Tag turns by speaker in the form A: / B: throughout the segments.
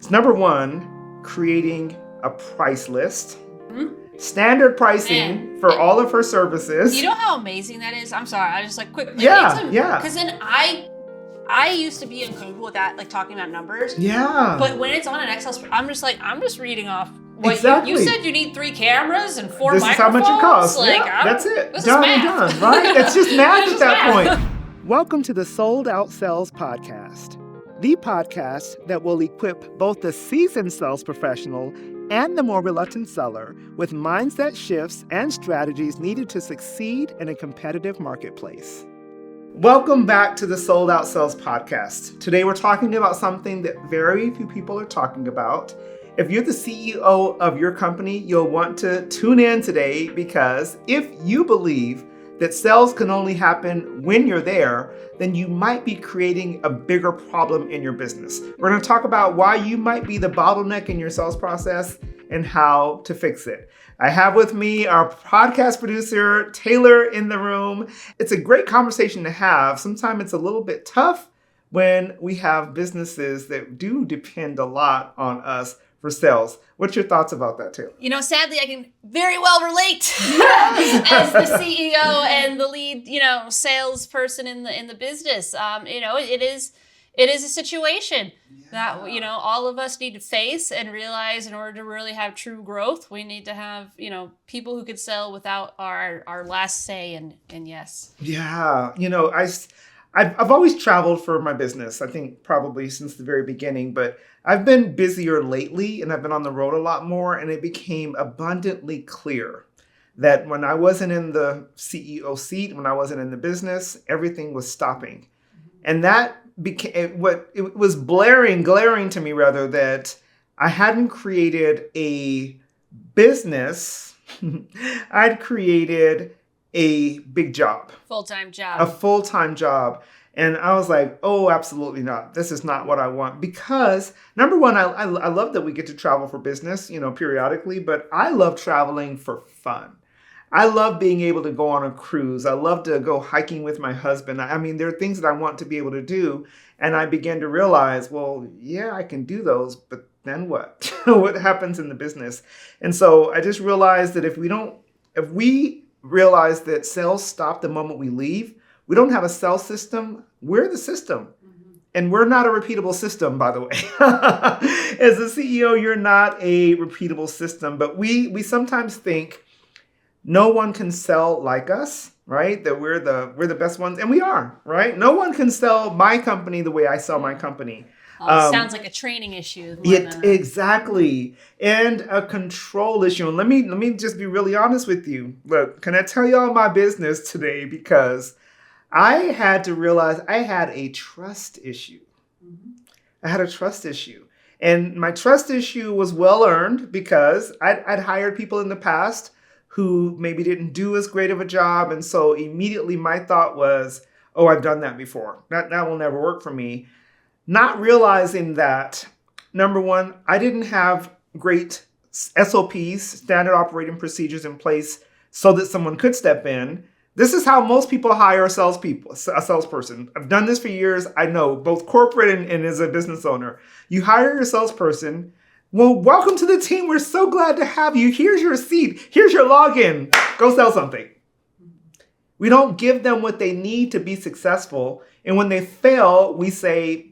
A: It's number one, creating a price list.
B: Mm-hmm.
A: Standard pricing for all of her services.
B: You know how amazing that is? I'm sorry, I just quick.
A: Yeah.
B: Because then I used to be uncomfortable with that, talking about numbers.
A: Yeah.
B: But when it's on an Excel spreadsheet, I'm just reading off what
A: exactly.
B: you said. You need 3 cameras and 4
A: this
B: microphones.
A: This is how much it costs. That's it. Done and done, right? It's just math at that point. Welcome to the Sold Out Sales Podcast, the podcast that will equip both the seasoned sales professional and the more reluctant seller with mindset shifts and strategies needed to succeed in a competitive marketplace. Welcome back to the Sold Out Sales Podcast. Today we're talking about something that very few people are talking about. If you're the CEO of your company, you'll want to tune in today, because if you believe that sales can only happen when you're there, then you might be creating a bigger problem in your business. We're going to talk about why you might be the bottleneck in your sales process and how to fix it. I have with me our podcast producer, Taylor, in the room. It's a great conversation to have. Sometimes it's a little bit tough when we have businesses that do depend a lot on us for sales. What's your thoughts about that, Taylor?
B: Sadly, I can very well relate as the CEO and the lead, salesperson in the business. It is a situation that, all of us need to face and realize. In order to really have true growth, we need to have, people who could sell without our last say and yes.
A: Yeah. I've always traveled for my business, I think probably since the very beginning, but I've been busier lately and I've been on the road a lot more, and it became abundantly clear that when I wasn't in the CEO seat, when I wasn't in the business, everything was stopping. And that became it was glaring to me, rather, that I hadn't created a business. I'd created a big job.
B: Full-time job.
A: A full-time job. And I was like, oh, absolutely not. This is not what I want. Because number one, I love that we get to travel for business, periodically, but I love traveling for fun. I love being able to go on a cruise. I love to go hiking with my husband. I mean, there are things that I want to be able to do. And I began to realize, well, yeah, I can do those, but then what? What happens in the business? And so I just realized that if we realize that sales stop the moment we leave, we don't have a sales system, we're the system. Mm-hmm. And we're not a repeatable system, by the way. As a CEO, you're not a repeatable system, but we sometimes think no one can sell like us, right? That we're the best ones, and we are, right? No one can sell my company the way I sell my company.
B: Sounds like a training issue.
A: Exactly. And a control issue. And let me just be really honest with you. Look, can I tell you all my business today? Because I had to realize I had a trust issue. Mm-hmm. I had a trust issue. And my trust issue was well earned because I'd hired people in the past who maybe didn't do as great of a job. And so immediately my thought was, oh, I've done that before. That will never work for me. Not realizing that, number one, I didn't have great SOPs, standard operating procedures, in place so that someone could step in. This is how most people hire a salesperson. I've done this for years. I know, both corporate and as a business owner. You hire your salesperson. Well, welcome to the team. We're so glad to have you. Here's your seat. Here's your login. Go sell something. We don't give them what they need to be successful. And when they fail, we say,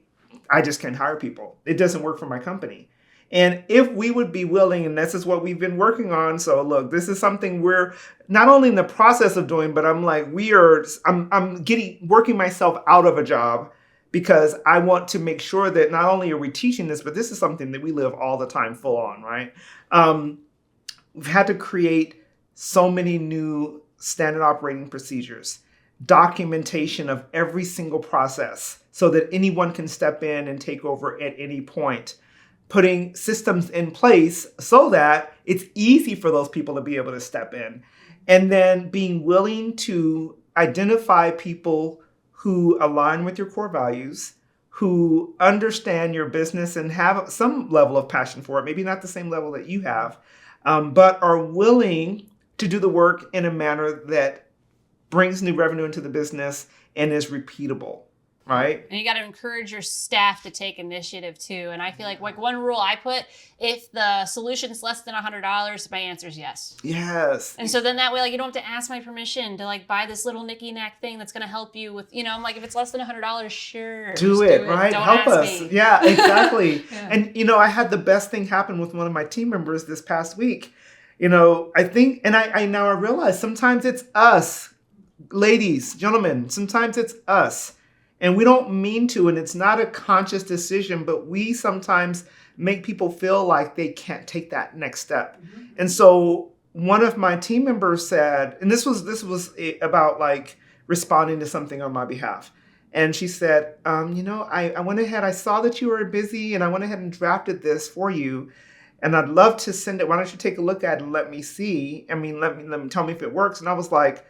A: I just can't hire people. It doesn't work for my company. And if we would be willing, and this is what we've been working on. So look, this is something we're not only in the process of doing, but I'm working myself out of a job, because I want to make sure that not only are we teaching this, but this is something that we live all the time full on, right? We've had to create so many new standard operating procedures, documentation of every single process so that anyone can step in and take over at any point. Putting systems in place so that it's easy for those people to be able to step in. And then being willing to identify people who align with your core values, who understand your business and have some level of passion for it, maybe not the same level that you have, but are willing to do the work in a manner that brings new revenue into the business and is repeatable. right?
B: And you got to encourage your staff to take initiative too. And I feel like one rule I put, if the solution's less than $100, my answer is yes.
A: Yes.
B: And so then that way, like, you don't have to ask my permission to like buy this little nicky nack thing that's going to help you with, I'm like, if it's less than $100, sure.
A: Do it, right?
B: Don't
A: Help
B: ask
A: us.
B: me.
A: Yeah, exactly.
B: Yeah.
A: And, I had the best thing happen with one of my team members this past week. I think, and I now I realize sometimes it's us, ladies, gentlemen, sometimes it's us. And we don't mean to, and it's not a conscious decision, but we sometimes make people feel like they can't take that next step. Mm-hmm. And so one of my team members said, and this was about like responding to something on my behalf. And she said, I went ahead, I saw that you were busy and I went ahead and drafted this for you. And I'd love to send it. Why don't you take a look at it and let me see? I mean, let me tell me if it works. And I was like,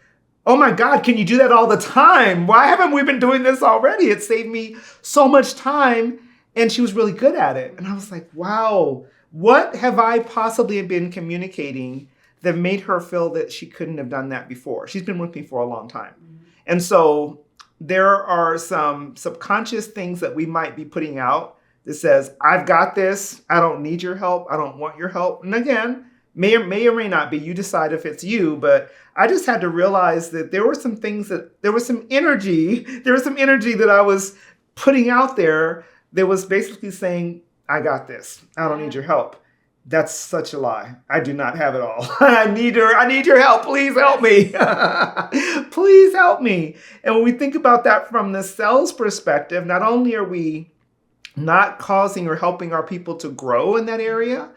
A: oh my God, can you do that all the time? Why haven't we been doing this already? It saved me so much time. And she was really good at it. And I was like, wow, what have I possibly been communicating that made her feel that she couldn't have done that before? She's been with me for a long time. Mm-hmm. And so there are some subconscious things that we might be putting out that says, I've got this. I don't need your help. I don't want your help. And again, may or may not be. You decide if it's you. But I just had to realize that there were some things there was some energy that I was putting out there that was basically saying, I got this. I don't need your help. That's such a lie. I do not have it all. I need your help. Please help me. Please help me. And when we think about that from the sales perspective, not only are we not causing or helping our people to grow in that area,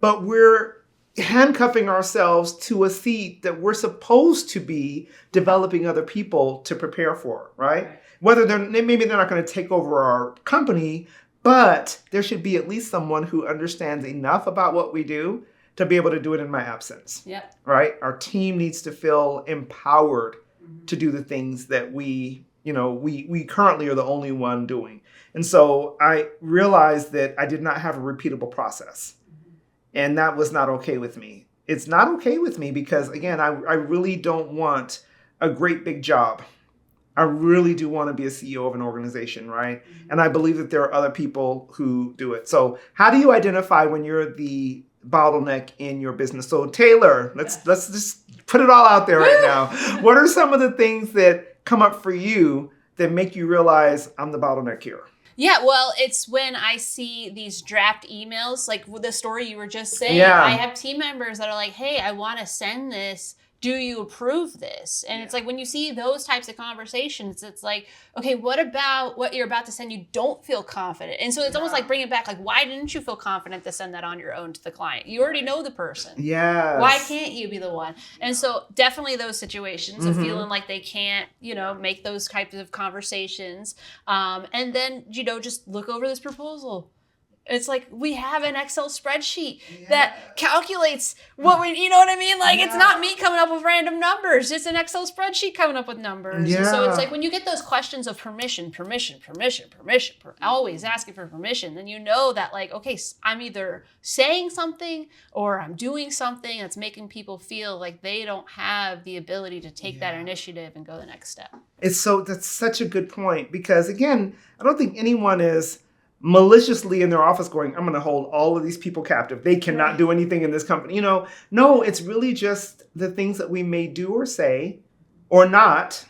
A: but we're handcuffing ourselves to a seat that we're supposed to be developing other people to prepare for, right? Whether maybe they're not going to take over our company, but there should be at least someone who understands enough about what we do to be able to do it in my absence.
B: Yep.
A: Right? Our team needs to feel empowered to do the things that we currently are the only one doing. And so I realized that I did not have a repeatable process. And that was not okay with me. It's not okay with me because, again, I really don't want a great big job. I really do want to be a CEO of an organization, right? Mm-hmm. And I believe that there are other people who do it. So how do you identify when you're the bottleneck in your business? So Taylor, let's just put it all out there right now. What are some of the things that come up for you that make you realize I'm the bottleneck here?
B: Yeah, well, it's when I see these draft emails, like the story you were just saying.
A: Yeah.
B: I have team members that are like, hey, I want to send this. Do you approve this? And it's like when you see those types of conversations, it's like, okay, what about what you're about to send? You don't feel confident. And so it's almost like bring it back. Like, why didn't you feel confident to send that on your own to the client? You already know the person.
A: Yes.
B: Why can't you be the one? And so definitely those situations of feeling like they can't, make those types of conversations. And then, just look over this proposal. It's like we have an Excel spreadsheet that calculates what we, you know what I mean? Like it's not me coming up with random numbers. It's an Excel spreadsheet coming up with numbers.
A: Yeah.
B: And so it's like when you get those questions of permission, always asking for permission, then you know that like, okay, I'm either saying something or I'm doing something that's making people feel like they don't have the ability to take that initiative and go the next step.
A: That's such a good point because again, I don't think anyone is maliciously in their office going, I'm going to hold all of these people captive. They cannot do anything in this company. No, it's really just the things that we may do or say or not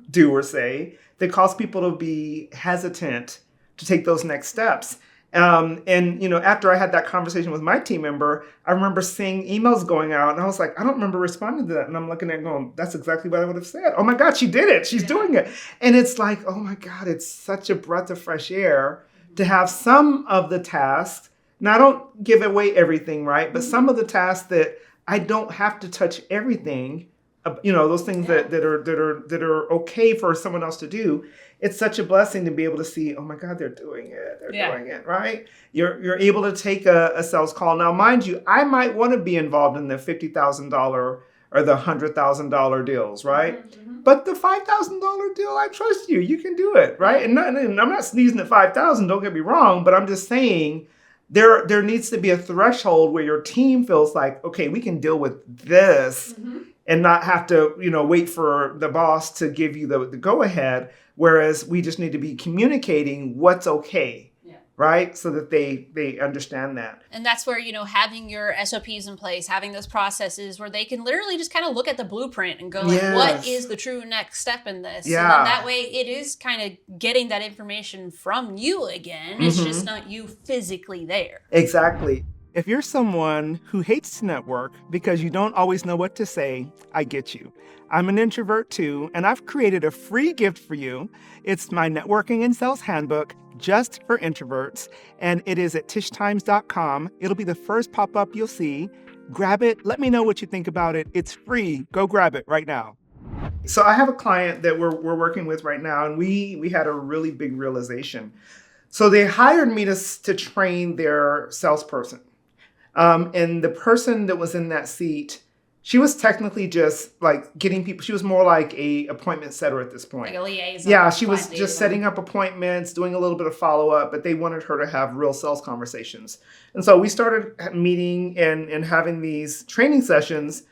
A: do or say that cause people to be hesitant to take those next steps. After I had that conversation with my team member, I remember seeing emails going out and I was like, I don't remember responding to that. And I'm looking at it going, that's exactly what I would have said. Oh my God, she did it. She's doing it. And it's like, oh my God, it's such a breath of fresh air to have some of the tasks. Now I don't give away everything, right? But some of the tasks that I don't have to touch everything, those things that are okay for someone else to do. It's such a blessing to be able to see, oh my God, they're doing it. They're doing it, right? You're able to take a sales call. Now, mind you, I might want to be involved in the $50,000 or the $100,000 deals, right? Mm-hmm. But the $5,000 deal, I trust you. You can do it, right? And I'm not sneezing at $5,000. Don't get me wrong, but I'm just saying there needs to be a threshold where your team feels like, okay, we can deal with this and not have to, wait for the boss to give you the go ahead. Whereas we just need to be communicating what's okay. Right? So that they understand that.
B: And that's where, having your SOPs in place, having those processes where they can literally just kind of look at the blueprint and go like, what is the true next step in this?
A: Yeah.
B: And then that way it is kind of getting that information from you again. It's just not you physically there.
A: Exactly. If you're someone who hates to network because you don't always know what to say, I get you. I'm an introvert too, and I've created a free gift for you. It's my Networking and Sales Handbook just for introverts, and it is at tishtimes.com. It'll be the first pop-up you'll see. Grab it. Let me know what you think about it. It's free. Go grab it right now. So I have a client that we're working with right now, and we had a really big realization. So they hired me to train their salesperson. And the person that was in that seat, she was technically just like getting people. She was more like a appointment setter at this point.
B: Like a liaison.
A: Yeah, she was just setting up appointments, doing a little bit of follow-up, but they wanted her to have real sales conversations. And so we started meeting and having these training sessions.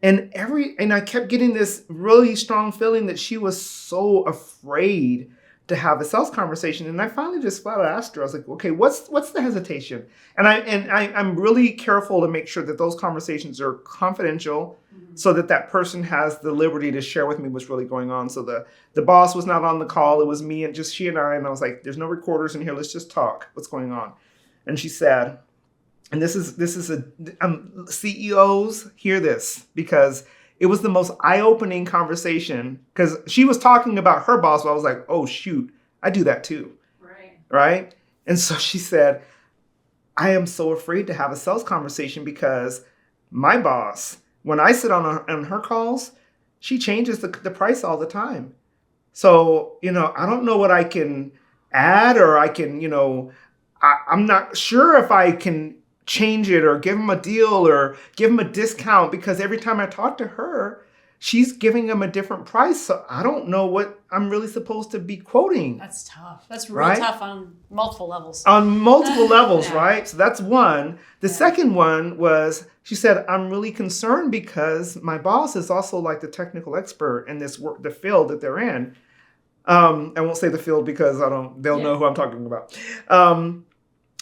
A: And I kept getting this really strong feeling that she was so afraid to have a sales conversation. And I finally just flat out asked her, I was like, okay, what's the hesitation? And I'm really careful to make sure that those conversations are confidential so that person has the liberty to share with me what's really going on. So the boss was not on the call. It was me and just she and I was like, there's no recorders in here. Let's just talk. What's going on? And she said, and this is CEOs hear this because it was the most eye-opening conversation because she was talking about her boss, but I was like, oh, shoot, I do that too. Right? And so she said, I am so afraid to have a sales conversation because my boss, when I sit on her calls, she changes the price all the time. So, I don't know what I can add or I can, I'm not sure if I can change it or give him a deal or give him a discount because every time I talk to her, she's giving him a different price. So I don't know what I'm really supposed to be quoting.
B: That's tough. That's real tough on multiple levels.
A: On multiple levels, right? So that's one. The second one was, she said, I'm really concerned because my boss is also like the technical expert in this work, the field that they're in. I won't say the field because they'll know who I'm talking about.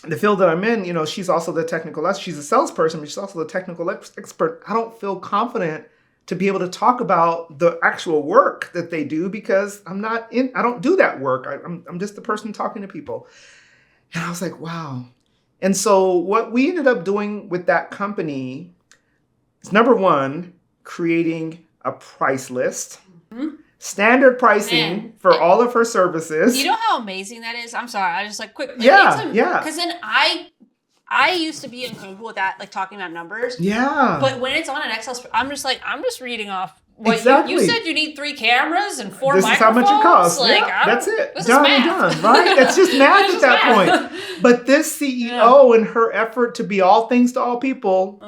A: The field that I'm in, she's also the technical, she's a salesperson, but she's also the technical expert. I don't feel confident to be able to talk about the actual work that they do because I don't do that work. I'm just the person talking to people. And I was like, wow. And so what we ended up doing with that company is number one, creating a price list. Standard pricing for all of her services.
B: You know how amazing that is? I'm sorry, I just quick.
A: Yeah.
B: Because then I used to be uncomfortable with that, talking about numbers.
A: Yeah.
B: But when it's on an Excel spreadsheet, I'm just reading off what
A: exactly.
B: you said you need 3 cameras and 4 microphones.
A: This is how much it costs. That's it. Done and done, right? It's just math at that point. But this CEO and her effort to be all things to all people.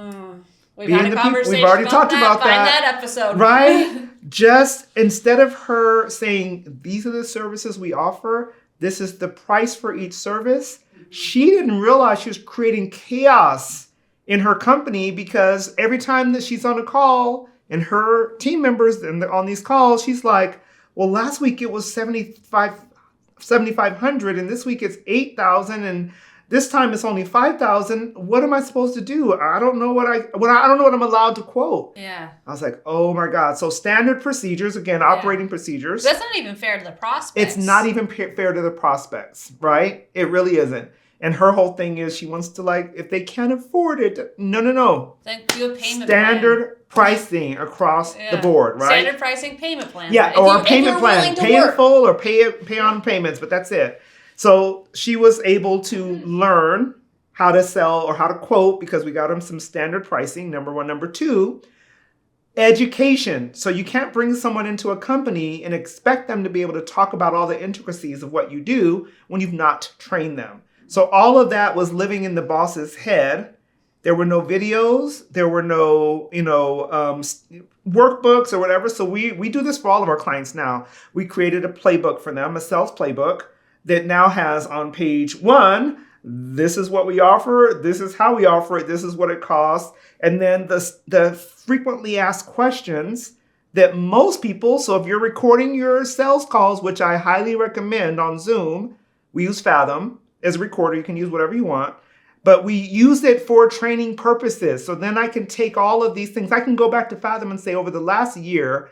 B: We've had a conversation.
A: We've already talked about that.
B: Find that episode.
A: Right? Just instead of her saying, these are the services we offer, this is the price for each service, she didn't realize she was creating chaos in her company because every time that she's on a call and her team members and on these calls, she's like, well, last week it was 7,500 and this week it's 8,000 and this time it's only 5,000. What am I supposed to do? I don't know I don't know what I'm allowed to quote.
B: Yeah.
A: I was like, oh my God. So standard procedures, again, operating procedures.
B: That's not even fair to the prospects.
A: It's not even fair to the prospects, right? It really isn't. And her whole thing is she wants to if they can't afford it, no.
B: Then do a payment
A: Standard pricing across the board, right?
B: Standard pricing payment plan.
A: Yeah, or a payment plan. Pay in full or pay on payments, but that's it. So she was able to learn how to sell or how to quote because we got them some standard pricing, number one. Number two, education. So you can't bring someone into a company and expect them to be able to talk about all the intricacies of what you do when you've not trained them. So all of that was living in the boss's head. There were no videos. There were no, workbooks or whatever. So we do this for all of our clients now. We created a playbook for them, a sales playbook that now has on page 1, this is what we offer. This is how we offer it. This is what it costs. And then the frequently asked questions that most people, so if you're recording your sales calls, which I highly recommend on Zoom, we use Fathom as a recorder. You can use whatever you want, but we use it for training purposes. So then I can take all of these things. I can go back to Fathom and say over the last year,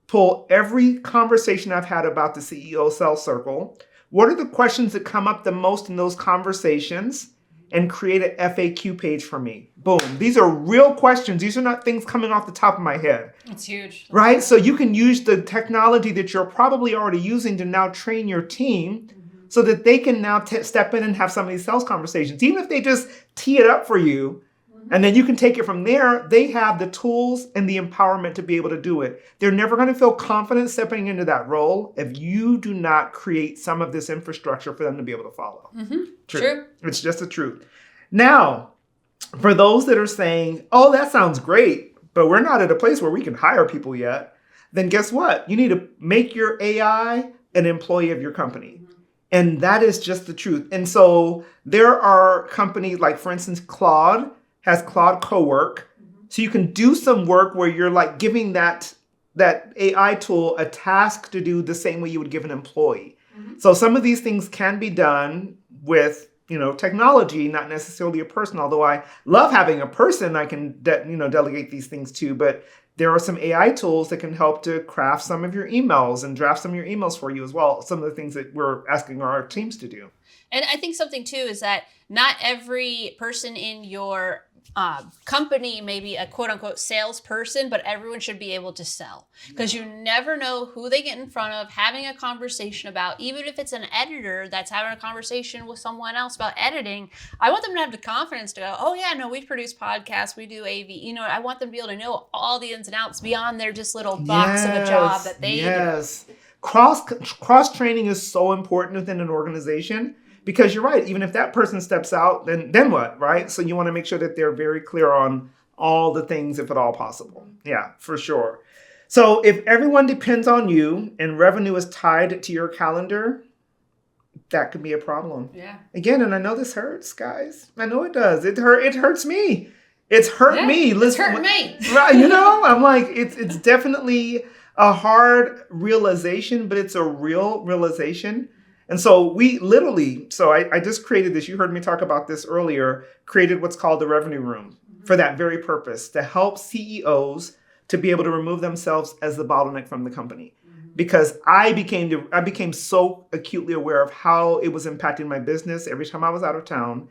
A: pull every conversation I've had about the CEO Sales Circle. What are the questions that come up the most in those conversations? And create an FAQ page for me. Boom. These are real questions. These are not things coming off the top of my head.
B: It's huge.
A: Right? So you can use the technology that you're probably already using to now train your team so that they can now step in and have some of these sales conversations. Even if they just tee it up for you, and then you can take it from there, they have the tools and the empowerment to be able to do it. They're never going to feel confident stepping into that role if you do not create some of this infrastructure for them to be able to follow.
B: True.
A: It's just the truth. Now, for those that are saying, oh, that sounds great, but we're not at a place where we can hire people yet, then guess what? You need to make your AI an employee of your company. And that is just the truth. And so there are companies like, for instance, Claude has Claude Cowork. So you can do some work where you're like giving that AI tool a task to do the same way you would give an employee. So some of these things can be done with, technology, not necessarily a person, although I love having a person I can, delegate these things to. But there are some AI tools that can help to craft some of your emails and draft some of your emails for you as well. Some of the things that we're asking our teams to do.
B: And I think something too is that not every person in your company may be a quote unquote salesperson, but everyone should be able to sell, because you never know who they get in front of having a conversation about. Even if it's an editor that's having a conversation with someone else about editing, I want them to have the confidence to go, oh yeah, no, we produce podcasts, we do AV. I want them to be able to know all the ins and outs beyond their just little box of a job that they do.
A: Cross training is so important within an organization. Because you're right, even if that person steps out, then what, right? So you want to make sure that they're very clear on all the things, if at all possible. Yeah, for sure. So if everyone depends on you and revenue is tied to your calendar, that could be a problem.
B: Yeah.
A: Again, and I know this hurts, guys. I know it does. It hurts me. It's hurt me.
B: It's hurt me.
A: Right, I'm like, it's definitely a hard realization, but it's a real realization. And so I just created this. You heard me talk about this earlier, created what's called the revenue room for that very purpose, to help CEOs to be able to remove themselves as the bottleneck from the company. Because I became so acutely aware of how it was impacting my business every time I was out of town,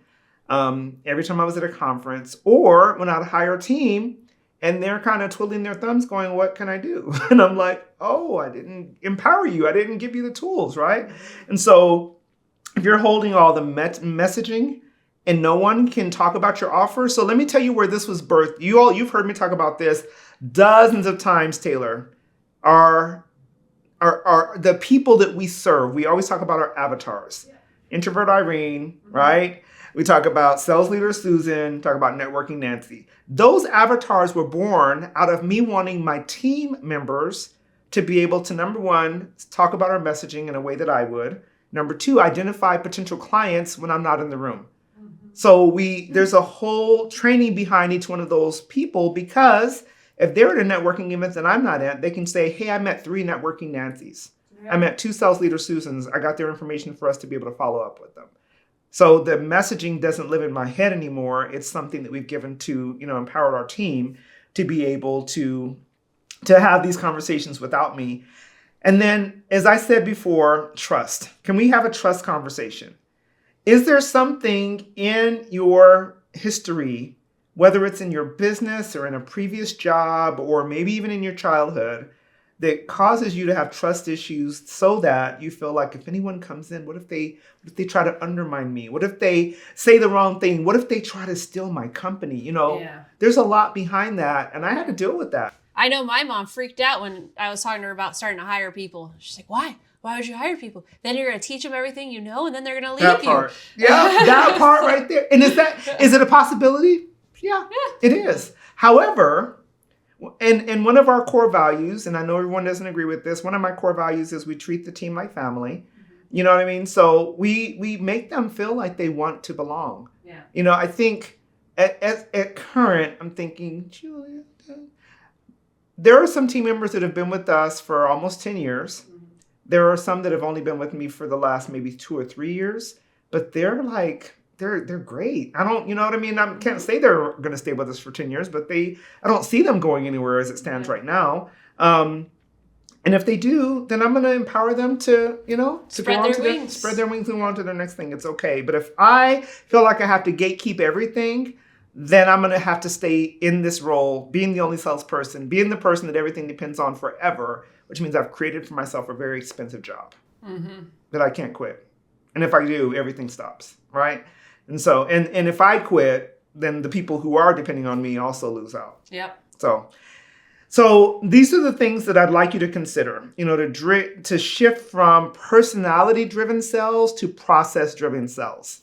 A: every time I was at a conference, or when I'd hire a team and they're kind of twiddling their thumbs going, what can I do? And I'm like, oh, I didn't empower you. I didn't give you the tools, right? And so if you're holding all the messaging and no one can talk about your offer. So let me tell you where this was birthed. You've heard me talk about this dozens of times, Taylor. Are the people that we serve. We always talk about our avatars. Introvert Irene, right? We talk about sales leader Susan, talk about networking Nancy. Those avatars were born out of me wanting my team members to be able to, number one, talk about our messaging in a way that I would. Number two, identify potential clients when I'm not in the room. So there's a whole training behind each one of those people, because if they're at a networking event that I'm not at, they can say, hey, I met 3 networking Nancys. I met 2 sales leader Susans. I got their information for us to be able to follow up with them. So the messaging doesn't live in my head anymore. It's something that we've given to, empowered our team to be able to have these conversations without me. And then, as I said before, trust. Can we have a trust conversation? Is there something in your history, whether it's in your business or in a previous job or maybe even in your childhood, that causes you to have trust issues so that you feel like if anyone comes in, what if they try to undermine me? What if they say the wrong thing? What if they try to steal my company? There's a lot behind that. And I had to deal with that.
B: I know my mom freaked out when I was talking to her about starting to hire people. She's like, why? Why would you hire people? Then you're going to teach them everything you know, and then they're going to leave
A: that part. You. Yeah, that part right there. And is it a possibility? Yeah, it is. However, and one of our core values, and I know everyone doesn't agree with this, one of my core values is we treat the team like family. You know what I mean? So we make them feel like they want to belong. Yeah. I think at current, I'm thinking, Julia, there are some team members that have been with us for almost 10 years. There are some that have only been with me for the last maybe 2 or 3 years, but they're like, they're great. I don't, you know what I mean? I can't say they're going to stay with us for 10 years, but I don't see them going anywhere as it stands right now. And if they do, then I'm going to empower them to,
B: spread their wings.
A: Spread their wings and go on to their next thing. It's okay. But if I feel like I have to gatekeep everything, then I'm going to have to stay in this role, being the only salesperson, being the person that everything depends on forever, which means I've created for myself a very expensive job that I can't quit. And if I do, everything stops, right? And so, and if I quit, then the people who are depending on me also lose out.
B: Yep.
A: So these are the things that I'd like you to consider, to shift from personality-driven sales to process-driven sales.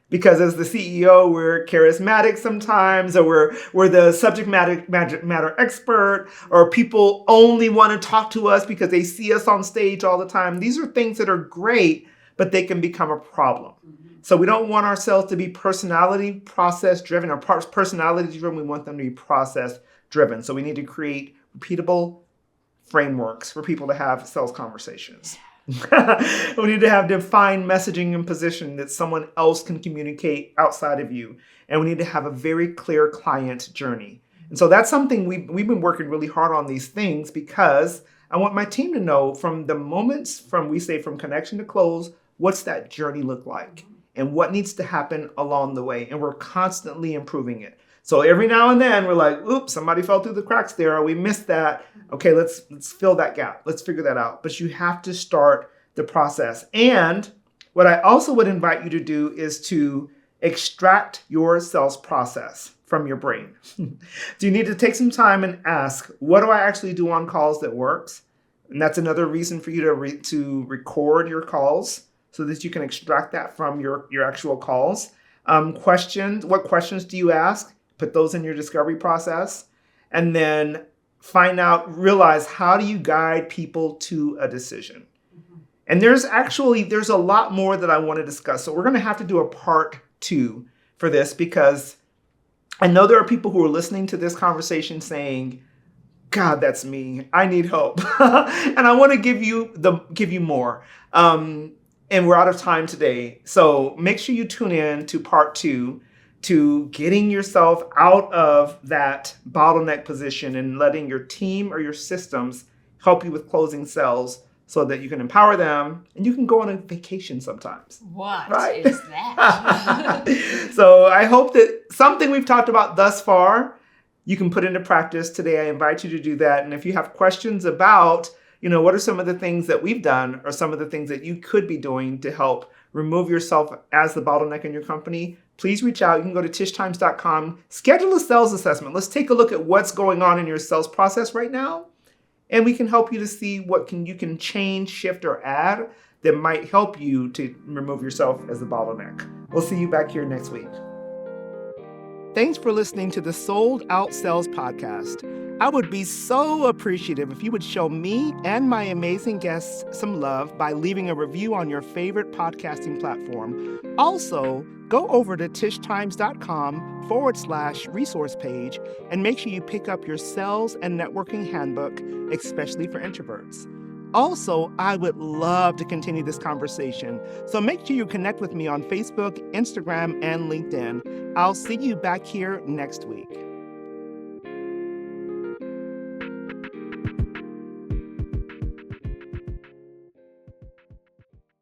A: Because as the CEO, we're charismatic sometimes, or we're the subject matter expert, or people only want to talk to us because they see us on stage all the time. These are things that are great, but they can become a problem. So we don't want ourselves to be personality process-driven or personality-driven. We want them to be process-driven. So we need to create repeatable frameworks for people to have sales conversations. We need to have defined messaging and position that someone else can communicate outside of you. And we need to have a very clear client journey. And so that's something we've been working really hard on these things, because I want my team to know from the moments from connection to close, what's that journey look like and what needs to happen along the way. And we're constantly improving it. So every now and then we're like, oops, somebody fell through the cracks there, or we missed that. Okay, let's fill that gap. Let's figure that out. But you have to start the process. And what I also would invite you to do is to extract your sales process from your brain. So you need to take some time and ask, what do I actually do on calls that works? And that's another reason for you to record your calls so that you can extract that from your actual calls. What questions do you ask? Put those in your discovery process, and then realize, how do you guide people to a decision? And there's a lot more that I want to discuss. So we're going to have to do a part 2 for this, because I know there are people who are listening to this conversation saying, God, that's me. I need help. And I want to give you more. And we're out of time today. So make sure you tune in to part 2, to getting yourself out of that bottleneck position and letting your team or your systems help you with closing sales, so that you can empower them and you can go on a vacation sometimes.
B: What
A: right?
B: is that?
A: So I hope that something we've talked about thus far, you can put into practice today. I invite you to do that. And if you have questions about, what are some of the things that we've done, or some of the things that you could be doing to help remove yourself as the bottleneck in your company, please reach out. You can go to tishtimes.com, schedule a sales assessment. Let's take a look at what's going on in your sales process right now. And we can help you to see what you can change, shift, or add that might help you to remove yourself as the bottleneck. We'll see you back here next week. Thanks for listening to the Sold Out Sales Podcast. I would be so appreciative if you would show me and my amazing guests some love by leaving a review on your favorite podcasting platform. Also, go over to tishtimes.com/resource page and make sure you pick up your sales and networking handbook, especially for introverts. Also, I would love to continue this conversation, so make sure you connect with me on Facebook, Instagram, and LinkedIn. I'll see you back here next week.